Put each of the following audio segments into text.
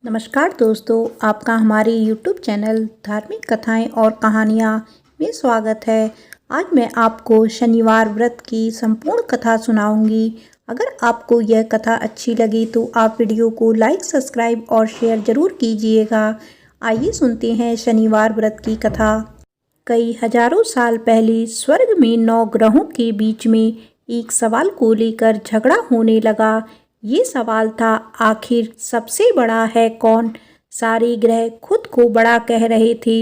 नमस्कार दोस्तों, आपका हमारे YouTube चैनल धार्मिक कथाएं और कहानियाँ में स्वागत है। आज मैं आपको शनिवार व्रत की संपूर्ण कथा सुनाऊंगी। अगर आपको यह कथा अच्छी लगी तो आप वीडियो को लाइक, सब्सक्राइब और शेयर ज़रूर कीजिएगा। आइए सुनते हैं शनिवार व्रत की कथा। कई हजारों साल पहले स्वर्ग में 9 ग्रहों के बीच में एक सवाल को लेकर झगड़ा होने लगा। ये सवाल था, आखिर सबसे बड़ा है कौन। सारे ग्रह खुद को बड़ा कह रहे थे।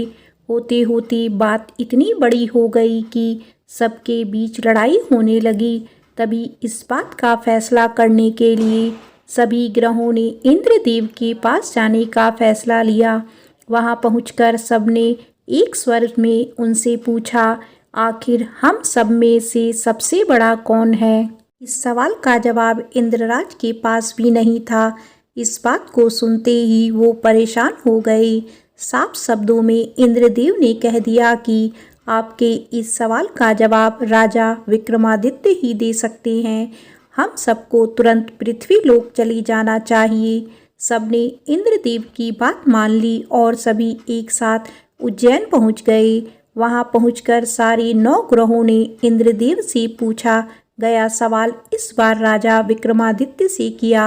होते होते बात इतनी बड़ी हो गई कि सबके बीच लड़ाई होने लगी। तभी इस बात का फैसला करने के लिए सभी ग्रहों ने इंद्रदेव के पास जाने का फैसला लिया। वहां पहुंचकर सबने एक स्वर में उनसे पूछा, आखिर हम सब में से सबसे बड़ा कौन है। इस सवाल का जवाब इंद्रराज के पास भी नहीं था। इस बात को सुनते ही वो परेशान हो गए। साफ शब्दों में इंद्रदेव ने कह दिया कि आपके इस सवाल का जवाब राजा विक्रमादित्य ही दे सकते हैं। हम सबको तुरंत पृथ्वीलोक चली जाना चाहिए। सबने इंद्रदेव की बात मान ली और सभी एक साथ उज्जैन पहुंच गए। वहां पहुंचकर सारे 9 ग्रहों ने इंद्रदेव से पूछा गया सवाल इस बार राजा विक्रमादित्य से किया।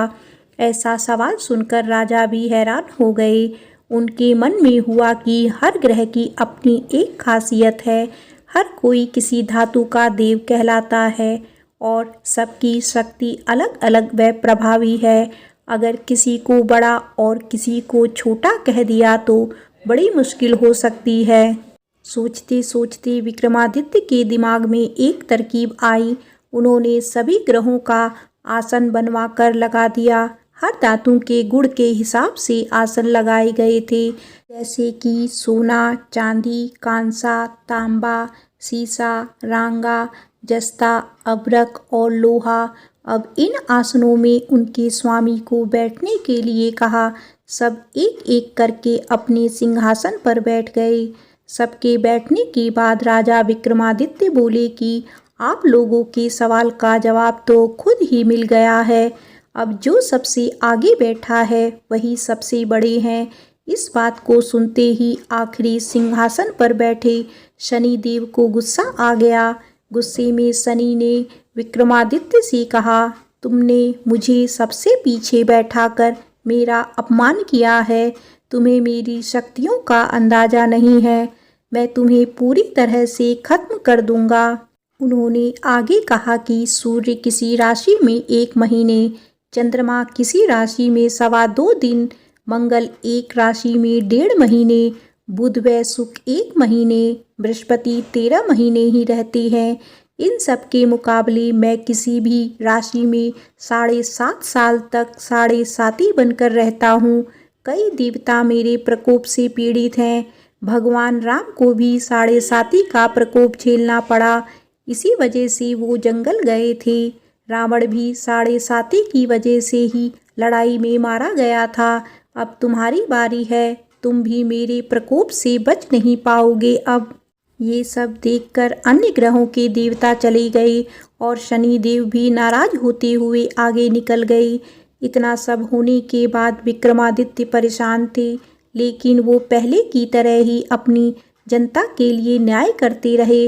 ऐसा सवाल सुनकर राजा भी हैरान हो गए। उनके मन में हुआ कि हर ग्रह की अपनी एक खासियत है। हर कोई किसी धातु का देव कहलाता है और सबकी शक्ति अलग अलग व प्रभावी है। अगर किसी को बड़ा और किसी को छोटा कह दिया तो बड़ी मुश्किल हो सकती है। सोचते सोचते विक्रमादित्य के दिमाग में एक तरकीब आई। उन्होंने सभी ग्रहों का आसन बनवाकर लगा दिया। हर धातु के गुण के हिसाब से आसन लगाए गए थे, जैसे कि सोना, चांदी, कांसा, तांबा, सीसा, रांगा, जस्ता, अभ्रक और लोहा। अब इन आसनों में उनके स्वामी को बैठने के लिए कहा। सब एक एक करके अपने सिंहासन पर बैठ गए। सबके बैठने के बाद राजा विक्रमादित्य बोले कि आप लोगों के सवाल का जवाब तो खुद ही मिल गया है। अब जो सबसे आगे बैठा है वही सबसे बड़े हैं। इस बात को सुनते ही आखिरी सिंहासन पर बैठे शनिदेव को गुस्सा आ गया। गुस्से में शनि ने विक्रमादित्य से कहा, तुमने मुझे सबसे पीछे बैठाकर मेरा अपमान किया है। तुम्हें मेरी शक्तियों का अंदाजा नहीं है। मैं तुम्हें पूरी तरह से खत्म कर दूंगा। उन्होंने आगे कहा कि सूर्य किसी राशि में 1 महीने, चंद्रमा किसी राशि में 2.25 दिन, मंगल एक राशि में 1.5 महीने, बुध व शुक्र 1 महीने, बृहस्पति 13 महीने ही रहते हैं। इन सब के मुकाबले मैं किसी भी राशि में 7.5 साल तक 7.5 बनकर रहता हूँ। कई देवता मेरे प्रकोप से पीड़ित हैं। भगवान राम को भी 7.5 का प्रकोप झेलना पड़ा। इसी वजह से वो जंगल गए थे। रावण भी 7.5 की वजह से ही लड़ाई में मारा गया था। अब तुम्हारी बारी है। तुम भी मेरे प्रकोप से बच नहीं पाओगे। अब ये सब देखकर अन्य ग्रहों के देवता चले गए और शनिदेव भी नाराज होते हुए आगे निकल गए। इतना सब होने के बाद विक्रमादित्य परेशान थे, लेकिन वो पहले की तरह ही अपनी जनता के लिए न्याय करते रहे।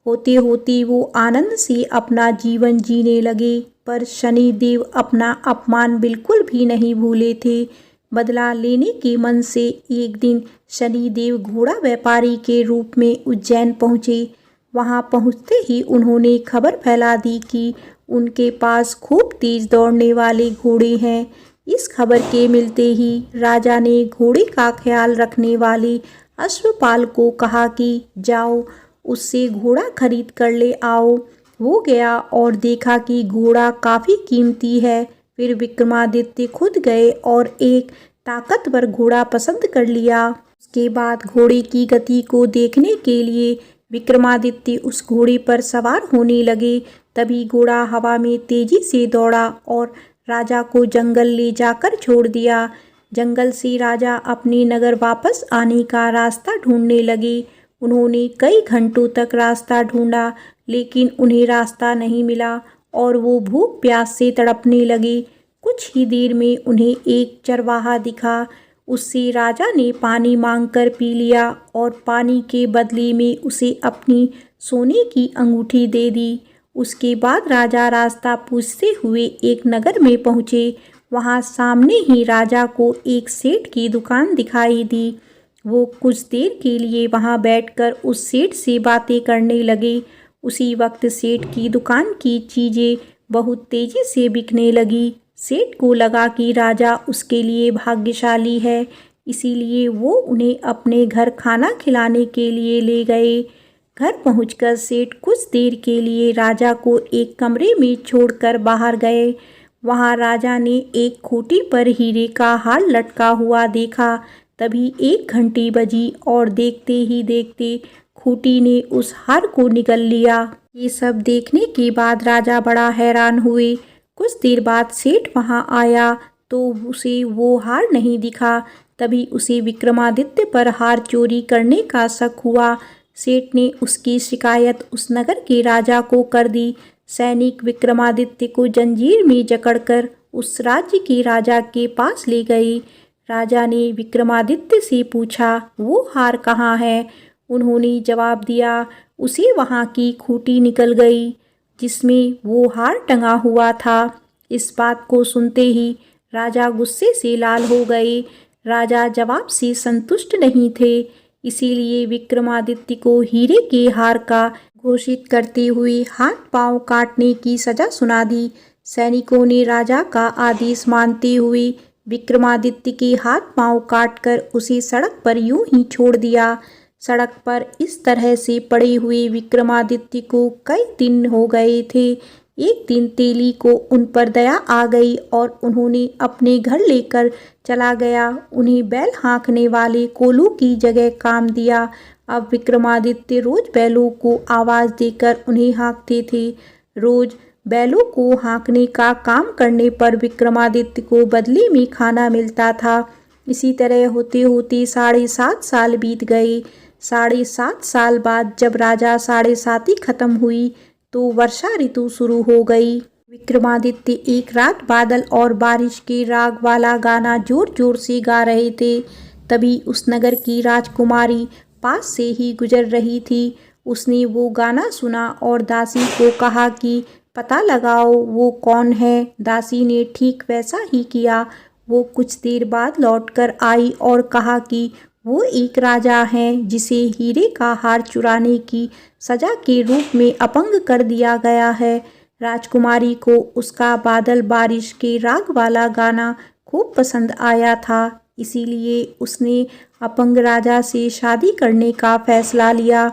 होते होते वो आनंद से अपना जीवन जीने लगे, पर शनिदेव अपना अपमान बिल्कुल भी नहीं भूले थे। बदला लेने के मन से एक दिन शनिदेव घोड़ा व्यापारी के रूप में उज्जैन पहुँचे। वहां पहुँचते ही उन्होंने खबर फैला दी कि उनके पास खूब तेज दौड़ने वाले घोड़े हैं। इस खबर के मिलते ही राजा ने घोड़े का ख्याल रखने वाले अश्वपाल को कहा कि जाओ उससे घोड़ा खरीद कर ले आओ। वो गया और देखा कि घोड़ा काफ़ी कीमती है। फिर विक्रमादित्य खुद गए और एक ताकतवर घोड़ा पसंद कर लिया। उसके बाद घोड़े की गति को देखने के लिए विक्रमादित्य उस घोड़े पर सवार होने लगे। तभी घोड़ा हवा में तेजी से दौड़ा और राजा को जंगल ले जाकर छोड़ दिया। जंगल से राजा अपने नगर वापस आने का रास्ता ढूंढने लगे। उन्होंने कई घंटों तक रास्ता ढूंढा, लेकिन उन्हें रास्ता नहीं मिला और वो भूख प्यास से तड़पने लगे। कुछ ही देर में उन्हें एक चरवाहा दिखा। उससे राजा ने पानी मांगकर पी लिया और पानी के बदले में उसे अपनी सोने की अंगूठी दे दी। उसके बाद राजा रास्ता पूछते हुए एक नगर में पहुँचे। वहाँ सामने ही राजा को एक सेठ की दुकान दिखाई दी। वो कुछ देर के लिए वहाँ बैठकर उस सेठ से बातें करने लगे। उसी वक्त सेठ की दुकान की चीज़ें बहुत तेज़ी से बिकने लगी। सेठ को लगा कि राजा उसके लिए भाग्यशाली है, इसीलिए वो उन्हें अपने घर खाना खिलाने के लिए ले गए। घर पहुंचकर सेठ कुछ देर के लिए राजा को एक कमरे में छोड़कर बाहर गए। वहां राजा ने एक खूंटी पर हीरे का हार लटका हुआ देखा। तभी 1 घंटी बजी और देखते ही देखते खूंटी ने उस हार को निगल लिया। ये सब देखने के बाद राजा बड़ा हैरान हुए। कुछ देर बाद सेठ वहां आया तो उसे वो हार नहीं दिखा। तभी उसे विक्रमादित्य पर हार चोरी करने का शक हुआ। सेठ ने उसकी शिकायत उस नगर के राजा को कर दी। सैनिक विक्रमादित्य को जंजीर में जकड़कर उस राज्य के राजा के पास ले गए। राजा ने विक्रमादित्य से पूछा, वो हार कहाँ है? उन्होंने जवाब दिया, उसे वहाँ की खूंटी निकल गई जिसमें वो हार टंगा हुआ था। इस बात को सुनते ही राजा गुस्से से लाल हो गए। राजा जवाब से संतुष्ट नहीं थे, इसीलिए विक्रमादित्य को हीरे के हार का घोषित करते हुए हाथ पांव काटने की सजा सुना दी। सैनिकों ने राजा का आदेश मानते हुए विक्रमादित्य के हाथ पांव काटकर उसे सड़क पर यूं ही छोड़ दिया। सड़क पर इस तरह से पड़े हुए विक्रमादित्य को कई दिन हो गए थे। एक दिन तेली को उन पर दया आ गई और उन्होंने अपने घर लेकर चला गया। उन्हें बैल हाँकने वाले कोलू की जगह काम दिया। अब विक्रमादित्य रोज बैलों को आवाज़ देकर उन्हें हाँकते थे। रोज बैलों को हाँकने का काम करने पर विक्रमादित्य को बदले में खाना मिलता था। इसी तरह होते होते 7.5 साल बीत गए। 7.5 साल बाद जब राजा 7.5 खत्म हुई तो वर्षा ऋतु शुरू हो गई। विक्रमादित्य एक रात बादल और बारिश के राग वाला गाना जोर जोर से गा रहे थे। तभी उस नगर की राजकुमारी पास से ही गुजर रही थी। उसने वो गाना सुना और दासी को कहा कि पता लगाओ वो कौन है। दासी ने ठीक वैसा ही किया। वो कुछ देर बाद लौटकर आई और कहा कि वो एक राजा हैं जिसे हीरे का हार चुराने की सजा के रूप में अपंग कर दिया गया है। राजकुमारी को उसका बादल बारिश के राग वाला गाना खूब पसंद आया था, इसीलिए उसने अपंग राजा से शादी करने का फैसला लिया।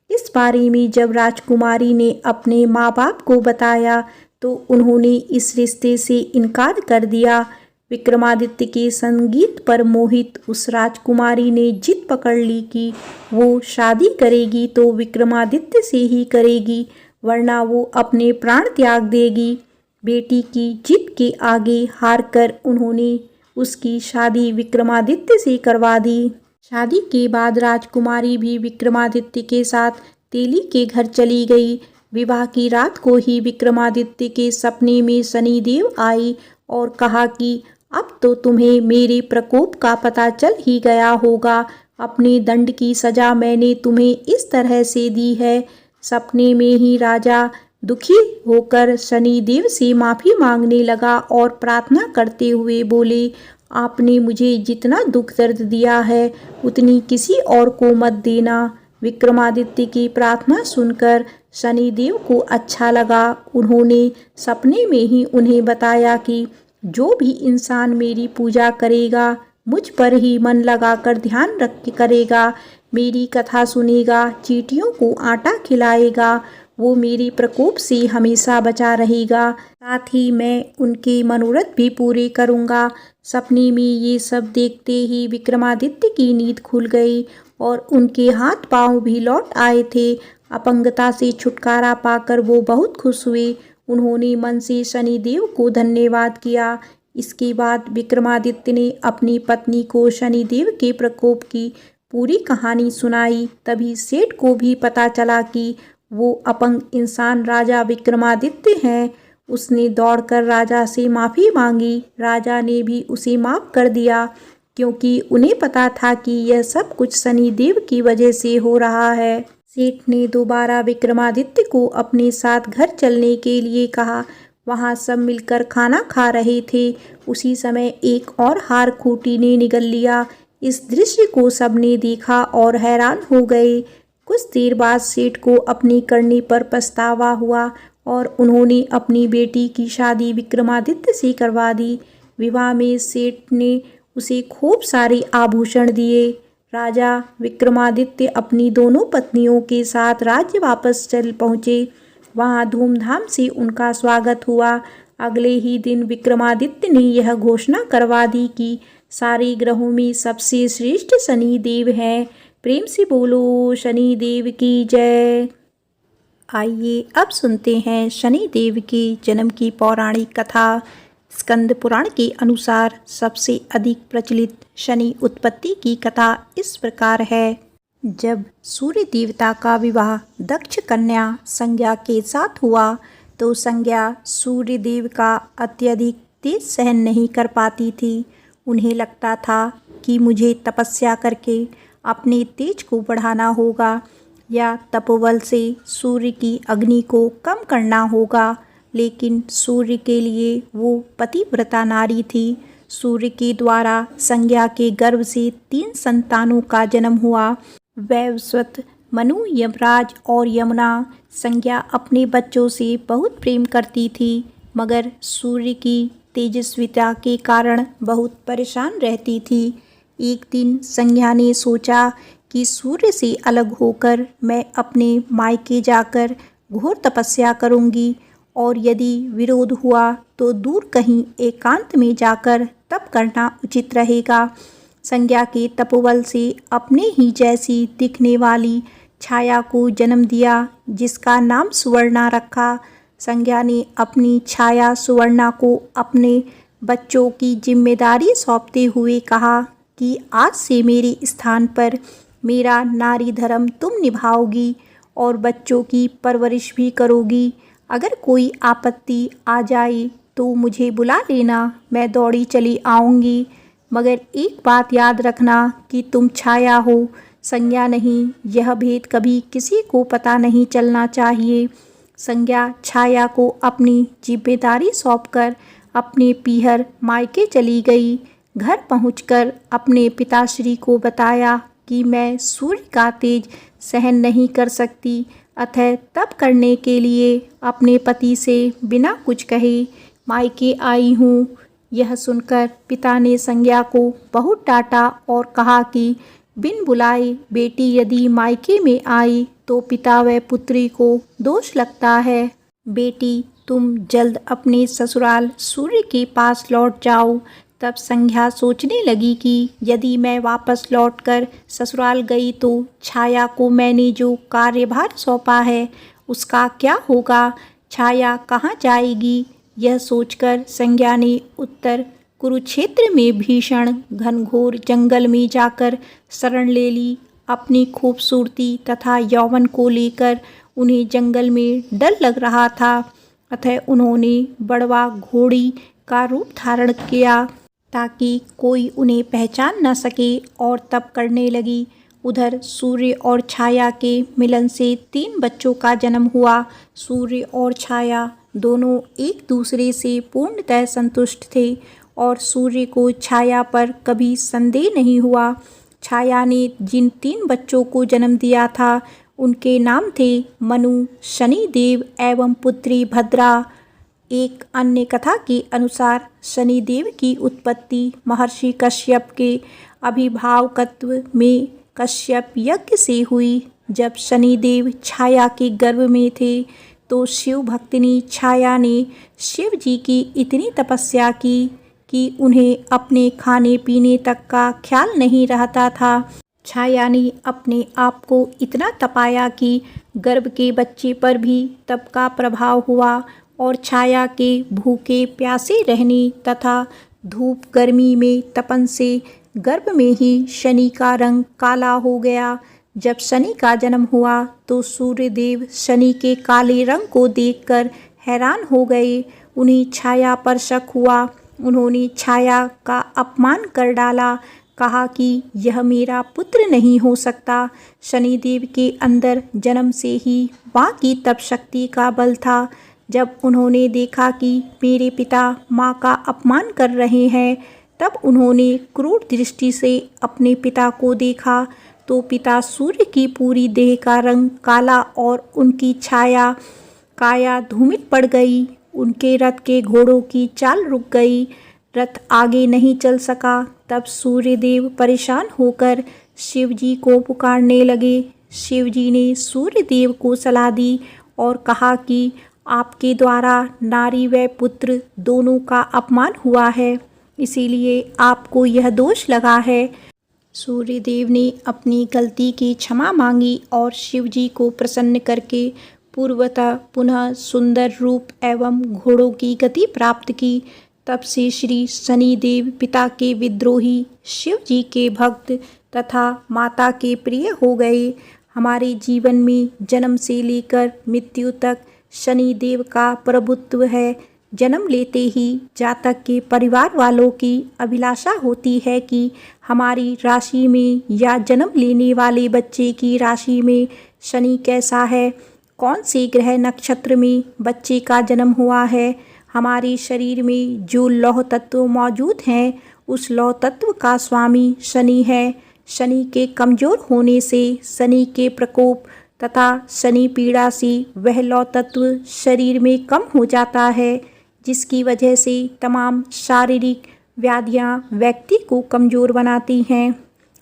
इस बारे में जब राजकुमारी ने अपने माँ बाप को बताया तो उन्होंने इस रिश्ते से इनकार कर दिया। विक्रमादित्य के संगीत पर मोहित उस राजकुमारी ने जिद पकड़ ली कि वो शादी करेगी तो विक्रमादित्य से ही करेगी, वरना वो अपने प्राण त्याग देगी। बेटी की जिद के आगे हारकर उन्होंने उसकी शादी विक्रमादित्य से करवा दी। शादी के बाद राजकुमारी भी विक्रमादित्य के साथ तेली के घर चली गई। विवाह की रात को ही विक्रमादित्य के सपने में शनिदेव आई और कहा कि अब तो तुम्हें मेरे प्रकोप का पता चल ही गया होगा। अपने दंड की सजा मैंने तुम्हें इस तरह से दी है। सपने में ही राजा दुखी होकर शनिदेव से माफ़ी मांगने लगा और प्रार्थना करते हुए बोले, आपने मुझे जितना दुख दर्द दिया है उतनी किसी और को मत देना। विक्रमादित्य की प्रार्थना सुनकर शनिदेव को अच्छा लगा। उन्होंने सपने में ही उन्हें बताया कि जो भी इंसान मेरी पूजा करेगा, मुझ पर ही मन लगाकर ध्यान रख करेगा, मेरी कथा सुनेगा, चींटियों को आटा खिलाएगा, वो मेरे प्रकोप से हमेशा बचा रहेगा। साथ ही मैं उनके मनोरथ भी पूरे करूँगा। सपने में ये सब देखते ही विक्रमादित्य की नींद खुल गई और उनके हाथ पांव भी लौट आए थे। अपंगता से छुटकारा पाकर वो बहुत खुश हुए। उन्होंने मन से शनिदेव को धन्यवाद किया। इसके बाद विक्रमादित्य ने अपनी पत्नी को शनिदेव के प्रकोप की पूरी कहानी सुनाई। तभी सेठ को भी पता चला कि वो अपंग इंसान राजा विक्रमादित्य हैं। उसने दौड़कर राजा से माफ़ी मांगी। राजा ने भी उसे माफ़ कर दिया। क्योंकि उन्हें पता था कि यह सब कुछ शनिदेव की वजह से हो रहा है। सेठ ने दोबारा विक्रमादित्य को अपने साथ घर चलने के लिए कहा। वहां सब मिलकर खाना खा रहे थे। उसी समय एक और हार खूंटी ने निगल लिया। इस दृश्य को सबने देखा और हैरान हो गए। कुछ देर बाद सेठ को अपने करने पर पछतावा हुआ और उन्होंने अपनी बेटी की शादी विक्रमादित्य से करवा दी। विवाह में सेठ ने उसे खूब सारे आभूषण दिए। राजा विक्रमादित्य अपनी दोनों पत्नियों के साथ राज्य वापस चल पहुँचे। वहाँ धूमधाम से उनका स्वागत हुआ। अगले ही दिन विक्रमादित्य ने यह घोषणा करवा दी कि सारे ग्रहों में सबसे श्रेष्ठ शनिदेव हैं। प्रेम से बोलो शनिदेव की जय। आइए अब सुनते हैं शनिदेव के जन्म की पौराणिक कथा। स्कंद पुराण के अनुसार सबसे अधिक प्रचलित शनि उत्पत्ति की कथा इस प्रकार है। जब सूर्य देवता का विवाह दक्ष कन्या संज्ञा के साथ हुआ तो संज्ञा सूर्य देव का अत्यधिक तेज सहन नहीं कर पाती थी। उन्हें लगता था कि मुझे तपस्या करके अपने तेज को बढ़ाना होगा या तपोबल से सूर्य की अग्नि को कम करना होगा, लेकिन सूर्य के लिए वो पतिव्रता नारी थी। सूर्य के द्वारा संज्ञा के गर्भ से 3 संतानों का जन्म हुआ। वैवस्वत, मनु, यमराज और यमुना। संज्ञा अपने बच्चों से बहुत प्रेम करती थी, मगर सूर्य की तेजस्विता के कारण बहुत परेशान रहती थी। एक दिन संज्ञा ने सोचा कि सूर्य से अलग होकर मैं अपने मायके जाकर घोर तपस्या करूंगी और यदि विरोध हुआ तो दूर कहीं एकांत में जाकर तप करना उचित रहेगा। संज्ञा के तपोबल से अपने ही जैसी दिखने वाली छाया को जन्म दिया, जिसका नाम सुवर्णा रखा। संज्ञा ने अपनी छाया सुवर्णा को अपने बच्चों की जिम्मेदारी सौंपते हुए कहा कि आज से मेरे स्थान पर मेरा नारी धर्म तुम निभाओगी और बच्चों की परवरिश भी करोगी। अगर कोई आपत्ति आ जाए तो मुझे बुला लेना, मैं दौड़ी चली आऊँगी। मगर एक बात याद रखना कि तुम छाया हो, संज्ञा नहीं। यह भेद कभी किसी को पता नहीं चलना चाहिए। संज्ञा छाया को अपनी जिम्मेदारी सौंपकर अपने पीहर मायके चली गई। घर पहुंचकर अपने पिताश्री को बताया कि मैं सूर्य का तेज सहन नहीं कर सकती, अतः तप करने के लिए अपने पति से बिना कुछ कहे मायके आई हूँ। यह सुनकर पिता ने संज्ञा को बहुत डांटा और कहा कि बिन बुलाए बेटी यदि मायके में आई तो पिता व पुत्री को दोष लगता है। बेटी, तुम जल्द अपने ससुराल सूर्य के पास लौट जाओ। तब संज्ञा सोचने लगी कि यदि मैं वापस लौटकर ससुराल गई तो छाया को मैंने जो कार्यभार सौंपा है उसका क्या होगा, छाया कहाँ जाएगी। यह सोचकर संज्ञा ने उत्तर कुरुक्षेत्र में भीषण घनघोर जंगल में जाकर शरण ले ली। अपनी खूबसूरती तथा यौवन को लेकर उन्हें जंगल में डर लग रहा था, अतः उन्होंने बड़वा घोड़ी का रूप धारण किया ताकि कोई उन्हें पहचान न सके और तप करने लगी। उधर सूर्य और छाया के मिलन से 3 बच्चों का जन्म हुआ। सूर्य और छाया दोनों एक दूसरे से पूर्णतः संतुष्ट थे और सूर्य को छाया पर कभी संदेह नहीं हुआ। छाया ने जिन 3 बच्चों को जन्म दिया था उनके नाम थे मनु, शनिदेव एवं पुत्री भद्रा। एक अन्य कथा के अनुसार शनिदेव की उत्पत्ति महर्षि कश्यप के अभिभावकत्व में कश्यप यज्ञ से हुई। जब शनिदेव छाया के गर्भ में थे तो शिव भक्तिनी छाया ने शिव जी की इतनी तपस्या की कि उन्हें अपने खाने पीने तक का ख्याल नहीं रहता था। छाया ने अपने आप को इतना तपाया कि गर्भ के बच्चे पर भी तप का प्रभाव हुआ और छाया के भूखे प्यासे रहने तथा धूप गर्मी में तपन से गर्भ में ही शनि का रंग काला हो गया। जब शनि का जन्म हुआ तो सूर्यदेव शनि के काले रंग को देखकर हैरान हो गए। उन्हें छाया पर शक हुआ। उन्होंने छाया का अपमान कर डाला। कहा कि यह मेरा पुत्र नहीं हो सकता। शनिदेव के अंदर जन्म से ही माँ की तप शक्ति का बल था। जब उन्होंने देखा कि मेरे पिता माँ का अपमान कर रहे हैं, तब उन्होंने क्रूर दृष्टि से अपने पिता को देखा तो पिता सूर्य की पूरी देह का रंग काला और उनकी छाया काया धूमिल पड़ गई। उनके रथ के घोड़ों की चाल रुक गई, रथ आगे नहीं चल सका। तब सूर्यदेव परेशान होकर शिवजी को पुकारने लगे। शिवजी ने सूर्यदेव को सलाह दी और कहा कि आपके द्वारा नारी व पुत्र दोनों का अपमान हुआ है, इसीलिए आपको यह दोष लगा है। सूर्यदेव ने अपनी गलती की क्षमा मांगी और शिवजी को प्रसन्न करके पूर्वतः पुनः सुंदर रूप एवं घोड़ों की गति प्राप्त की। तब से श्री शनिदेव पिता के विद्रोही, शिव जी के भक्त तथा माता के प्रिय हो गए। हमारे जीवन में जन्म से लेकर मृत्यु तक शनिदेव का प्रभुत्व है। जन्म लेते ही जातक के परिवार वालों की अभिलाषा होती है कि हमारी राशि में या जन्म लेने वाले बच्चे की राशि में शनि कैसा है, कौन से ग्रह नक्षत्र में बच्चे का जन्म हुआ है। हमारे शरीर में जो लौह तत्व मौजूद हैं, उस लौह तत्व का स्वामी शनि है। शनि के कमज़ोर होने से, शनि के प्रकोप तथा शनि पीड़ा से वह लौह तत्व शरीर में कम हो जाता है, जिसकी वजह से तमाम शारीरिक व्याधियां व्यक्ति को कमज़ोर बनाती हैं।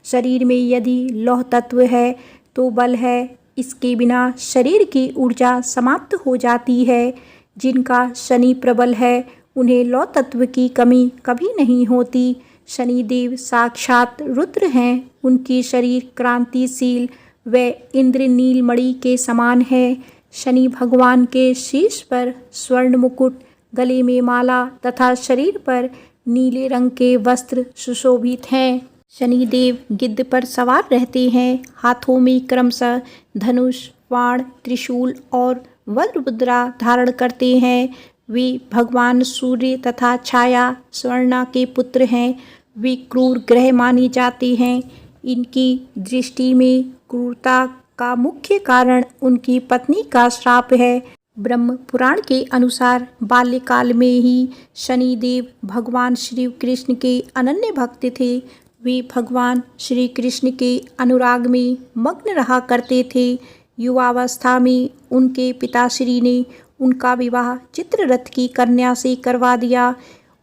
शरीर में यदि लौह तत्व है तो बल है, इसके बिना शरीर की ऊर्जा समाप्त हो जाती है। जिनका शनि प्रबल है, उन्हें लौह तत्व की कमी कभी नहीं होती। शनिदेव साक्षात रुद्र हैं। उनकी शरीर क्रांतिशील व इंद्र नीलमणि के समान है। शनि भगवान के शीर्ष पर स्वर्ण मुकुट, गले में माला तथा शरीर पर नीले रंग के वस्त्र सुशोभित हैं। शनिदेव गिद्ध पर सवार रहते हैं। हाथों में क्रमशः धनुष, बाण, त्रिशूल और वज्रमुद्रा धारण करते हैं। वे भगवान सूर्य तथा छाया स्वर्णा के पुत्र हैं। वे क्रूर ग्रह माने जाते हैं। इनकी दृष्टि में क्रूरता का मुख्य कारण उनकी पत्नी का श्राप है। ब्रह्म पुराण के अनुसार बाल्यकाल में ही शनिदेव भगवान श्री कृष्ण के अनन्य भक्त थे। वे भगवान श्री कृष्ण के अनुराग में मग्न रहा करते थे। युवावस्था में उनके पिताश्री ने उनका विवाह चित्ररथ की कन्या से करवा दिया।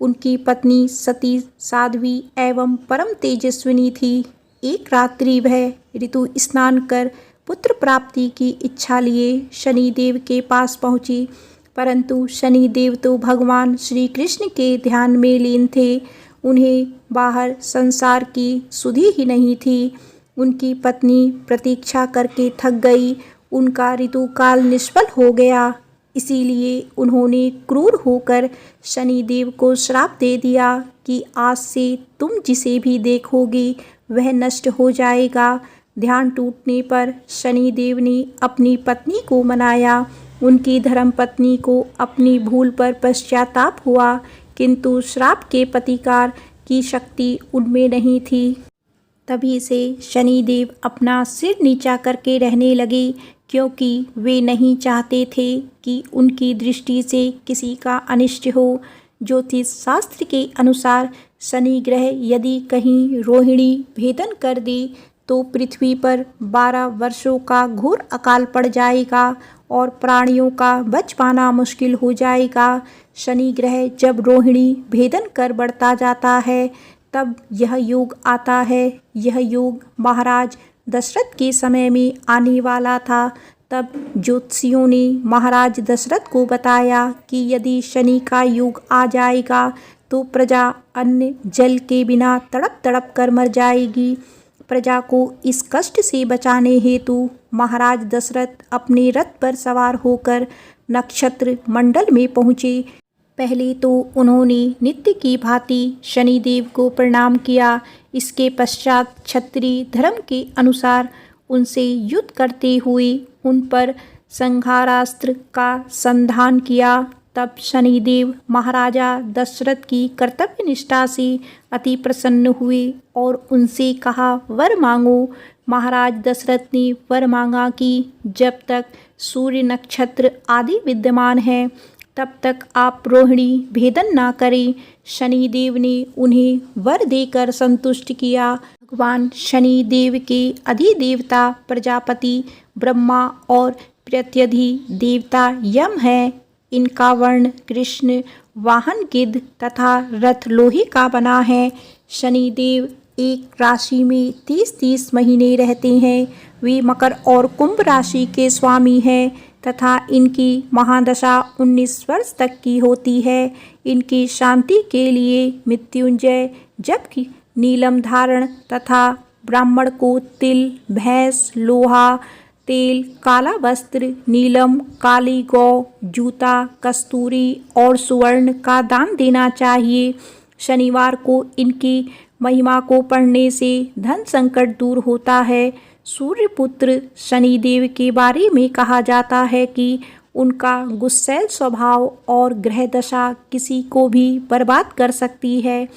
उनकी पत्नी सती साध्वी एवं परम तेजस्विनी थी। एक रात्रि वह ऋतु स्नान कर पुत्र प्राप्ति की इच्छा लिए शनिदेव के पास पहुँची, परंतु शनिदेव तो भगवान श्री कृष्ण के ध्यान में लीन थे। उन्हें बाहर संसार की सुधि ही नहीं थी। उनकी पत्नी प्रतीक्षा करके थक गई। उनका ऋतुकाल निष्फल हो गया, इसीलिए उन्होंने क्रूर होकर शनिदेव को श्राप दे दिया कि आज से तुम जिसे भी देखोगे वह नष्ट हो जाएगा। ध्यान टूटने पर शनिदेव ने अपनी पत्नी को मनाया। उनकी धर्मपत्नी को अपनी भूल पर पश्चाताप हुआ, किंतु श्राप के प्रतिकार की शक्ति उनमें नहीं थी। तभी से शनिदेव अपना सिर नीचा करके रहने लगे, क्योंकि वे नहीं चाहते थे कि उनकी दृष्टि से किसी का अनिष्ट हो। ज्योतिष शास्त्र के अनुसार शनि ग्रह यदि कहीं रोहिणी भेदन कर दे तो पृथ्वी पर 12 वर्षों का घोर अकाल पड़ जाएगा और प्राणियों का बच पाना मुश्किल हो जाएगा। शनि ग्रह जब रोहिणी भेदन कर बढ़ता जाता है, तब यह योग आता है। यह योग महाराज दशरथ के समय में आने वाला था। तब ज्योतिषियों ने महाराज दशरथ को बताया कि यदि शनि का योग आ जाएगा तो प्रजा अन्न जल के बिना तड़प तड़प कर मर जाएगी। प्रजा को इस कष्ट से बचाने हेतु महाराज दशरथ अपने रथ पर सवार होकर नक्षत्र मंडल में पहुँचे। पहले तो उन्होंने नित्य की भांति शनिदेव को प्रणाम किया। इसके पश्चात क्षत्रिय धर्म के अनुसार उनसे युद्ध करते हुए उन पर संहारास्त्र का संधान किया। तब शनिदेव महाराजा दशरथ की कर्तव्य निष्ठा से अति प्रसन्न हुए और उनसे कहा, वर मांगो। महाराज दशरथ ने वर मांगा कि जब तक सूर्य नक्षत्र आदि विद्यमान हैं तब तक आप रोहिणी भेदन ना करें। शनिदेव ने उन्हें वर देकर संतुष्ट किया। भगवान शनिदेव के अधिदेवता प्रजापति ब्रह्मा और प्रत्यधि देवता यम है। इनका वर्ण कृष्ण, वाहन गिद्ध तथा रथ लोहे का बना है। शनिदेव एक राशि में 30-30 महीने रहते हैं। वे मकर और कुंभ राशि के स्वामी हैं तथा इनकी महादशा 19 वर्ष तक की होती है। इनकी शांति के लिए मृत्युंजय जप की नीलम धारण तथा ब्राह्मण को तिल, भैंस, लोहा, तेल, काला वस्त्र, नीलम, काली गौ, जूता, कस्तूरी और सुवर्ण का दान देना चाहिए। शनिवार को इनकी महिमा को पढ़ने से धन संकट दूर होता है। सूर्यपुत्र शनिदेव के बारे में कहा जाता है कि उनका गुस्सैल स्वभाव और ग्रह दशा किसी को भी बर्बाद कर सकती है,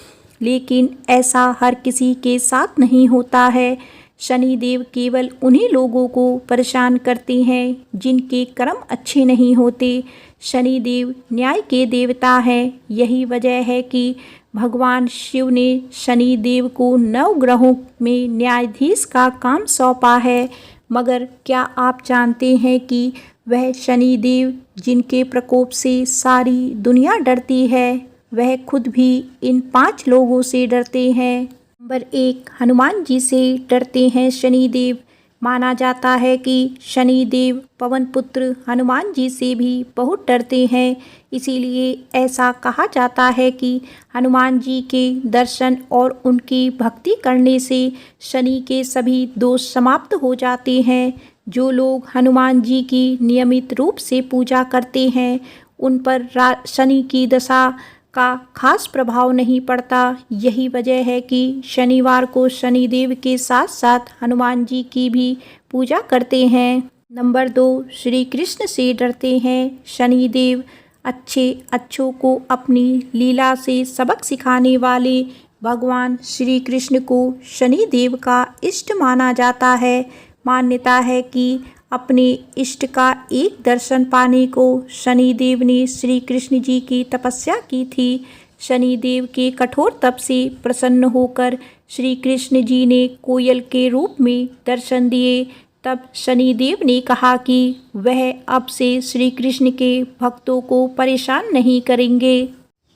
लेकिन ऐसा हर किसी के साथ नहीं होता है। शनिदेव केवल उन्हीं लोगों को परेशान करते हैं जिनके कर्म अच्छे नहीं होते। शनिदेव न्याय के देवता हैं। यही वजह है कि भगवान शिव ने शनिदेव को 9 ग्रहों में न्यायाधीश का काम सौंपा है। मगर क्या आप जानते हैं कि वह शनिदेव जिनके प्रकोप से सारी दुनिया डरती है, वह खुद भी इन 5 लोगों से डरते हैं। नंबर 1, हनुमान जी से डरते हैं शनिदेव। माना जाता है कि शनिदेव पवन पुत्र हनुमान जी से भी बहुत डरते हैं। इसीलिए ऐसा कहा जाता है कि हनुमान जी के दर्शन और उनकी भक्ति करने से शनि के सभी दोष समाप्त हो जाते हैं। जो लोग हनुमान जी की नियमित रूप से पूजा करते हैं उन पर शनि की दशा का खास प्रभाव नहीं पड़ता। यही वजह है कि शनिवार को शनिदेव के साथ साथ हनुमान जी की भी पूजा करते हैं। नंबर 2, श्री कृष्ण से डरते हैं शनिदेव। अच्छों को अपनी लीला से सबक सिखाने वाले भगवान श्री कृष्ण को शनिदेव का इष्ट माना जाता है। मान्यता है कि अपने इष्ट का एक दर्शन पाने को शनिदेव ने श्री कृष्ण जी की तपस्या की थी। शनिदेव के कठोर तप से प्रसन्न होकर श्री कृष्ण जी ने कोयल के रूप में दर्शन दिए। तब शनिदेव ने कहा कि वह अब से श्री कृष्ण के भक्तों को परेशान नहीं करेंगे।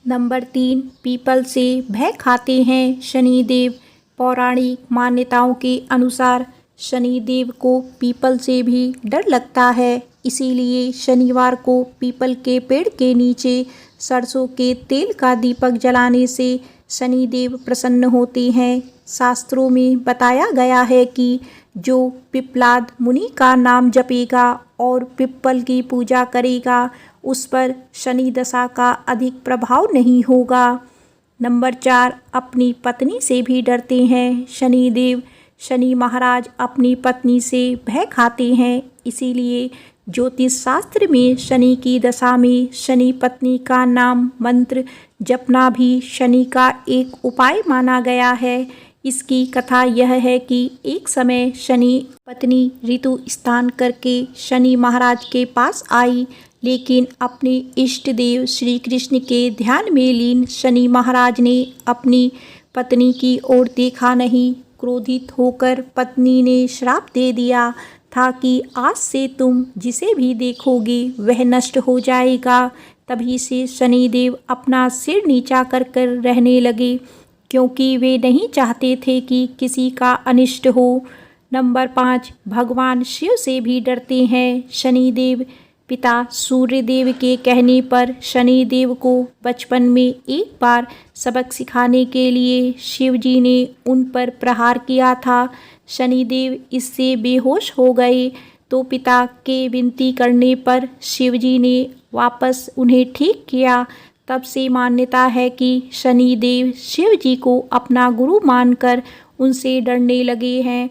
नंबर 3, पीपल से भय खाते हैं शनिदेव। पौराणिक मान्यताओं के अनुसार शनिदेव को पीपल से भी डर लगता है। इसीलिए शनिवार को पीपल के पेड़ के नीचे सरसों के तेल का दीपक जलाने से शनिदेव प्रसन्न होते हैं। शास्त्रों में बताया गया है कि जो पिप्पलाद मुनि का नाम जपेगा और पिप्पल की पूजा करेगा उस पर शनि दशा का अधिक प्रभाव नहीं होगा। नंबर 4, अपनी पत्नी से भी डरते हैं शनिदेव। शनि महाराज अपनी पत्नी से भय खाते हैं। इसीलिए ज्योतिष शास्त्र में शनि की दशा में शनि पत्नी का नाम मंत्र जपना भी शनि का एक उपाय माना गया है। इसकी कथा यह है कि एक समय शनि पत्नी ऋतु स्नान करके शनि महाराज के पास आई, लेकिन अपने इष्ट देव श्री कृष्ण के ध्यान में लीन शनि महाराज ने अपनी पत्नी की ओर देखा नहीं। क्रोधित होकर पत्नी ने श्राप दे दिया था कि आज से तुम जिसे भी देखोगे वह नष्ट हो जाएगा। तभी से शनिदेव अपना सिर नीचा कर कर रहने लगे, क्योंकि वे नहीं चाहते थे कि किसी का अनिष्ट हो। नंबर 5, भगवान शिव से भी डरते हैं शनिदेव। पिता सूर्यदेव के कहने पर शनिदेव को बचपन में एक बार सबक सिखाने के लिए शिवजी ने उन पर प्रहार किया था। शनिदेव इससे बेहोश हो गए तो पिता के विनती करने पर शिवजी ने वापस उन्हें ठीक किया। तब से मान्यता है कि शनिदेव शिवजी को अपना गुरु मानकर उनसे डरने लगे हैं।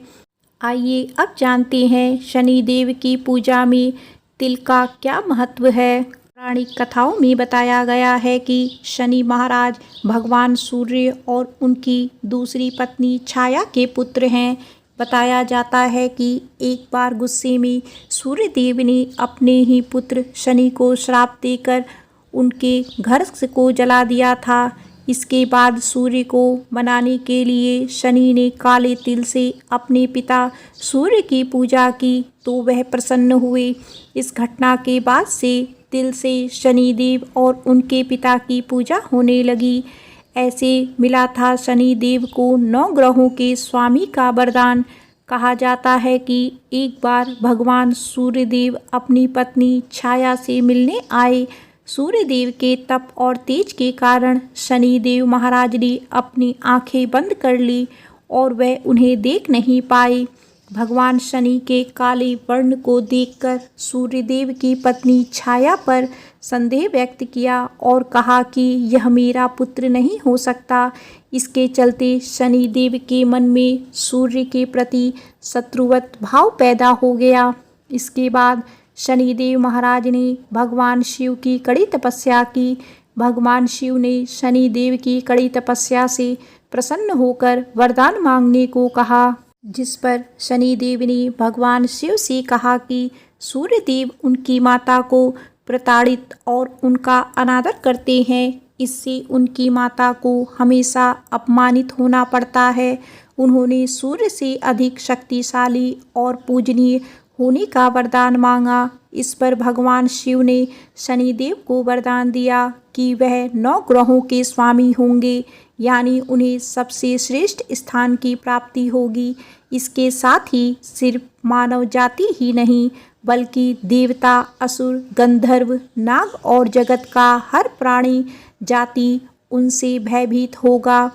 आइए अब जानते हैं शनिदेव की पूजा में तिल का क्या महत्व है। पौराणिक कथाओं में बताया गया है कि शनि महाराज भगवान सूर्य और उनकी दूसरी पत्नी छाया के पुत्र हैं। बताया जाता है कि एक बार गुस्से में सूर्य देव ने अपने ही पुत्र शनि को श्राप देकर उनके घर को जला दिया था। इसके बाद सूर्य को मनाने के लिए शनि ने काले तिल से अपने पिता सूर्य की पूजा की तो वह प्रसन्न हुए। इस घटना के बाद से तिल से शनिदेव और उनके पिता की पूजा होने लगी। ऐसे मिला था शनिदेव को 9 ग्रहों के स्वामी का वरदान। कहा जाता है कि एक बार भगवान सूर्यदेव अपनी पत्नी छाया से मिलने आए। सूर्यदेव के तप और तेज के कारण शनिदेव महाराज ने अपनी आंखें बंद कर ली और वह उन्हें देख नहीं पाए। भगवान शनि के काले वर्ण को देखकर सूर्यदेव की पत्नी छाया पर संदेह व्यक्त किया और कहा कि यह मेरा पुत्र नहीं हो सकता। इसके चलते शनिदेव के मन में सूर्य के प्रति शत्रुवत भाव पैदा हो गया। इसके बाद शनिदेव महाराज ने भगवान शिव की कड़ी तपस्या की। भगवान शिव ने शनिदेव की कड़ी तपस्या से प्रसन्न होकर वरदान मांगने को कहा, जिस पर शनिदेव ने भगवान शिव से कहा कि सूर्यदेव उनकी माता को प्रताड़ित और उनका अनादर करते हैं। इससे उनकी माता को हमेशा अपमानित होना पड़ता है। उन्होंने सूर्य से अधिक शक्तिशाली और पूजनीय होने का वरदान मांगा। इस पर भगवान शिव ने शनिदेव को वरदान दिया कि वह 9 ग्रहों के स्वामी होंगे, यानी उन्हें सबसे श्रेष्ठ स्थान की प्राप्ति होगी। इसके साथ ही सिर्फ मानव जाति ही नहीं बल्कि देवता, असुर, गंधर्व, नाग और जगत का हर प्राणी जाति उनसे भयभीत होगा।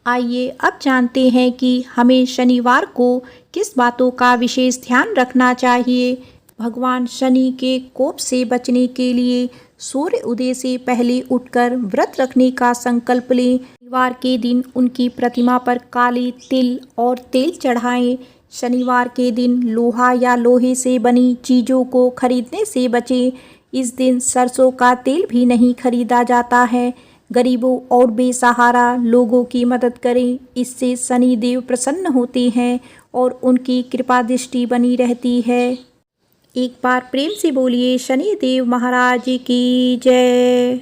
आइए अब जानते हैं कि हमें शनिवार को किस बातों का विशेष ध्यान रखना चाहिए। भगवान शनि के कोप से बचने के लिए सूर्य उदय से पहले उठकर व्रत रखने का संकल्प लें। शनिवार के दिन उनकी प्रतिमा पर काले तिल और तेल चढ़ाएं। शनिवार के दिन लोहा या लोहे से बनी चीज़ों को खरीदने से बचें। इस दिन सरसों का तेल भी नहीं खरीदा जाता है। गरीबों और बेसहारा लोगों की मदद करें। इससे शनिदेव प्रसन्न होते हैं और उनकी कृपा दृष्टि बनी रहती है। एक बार प्रेम से बोलिए शनिदेव महाराज की जय।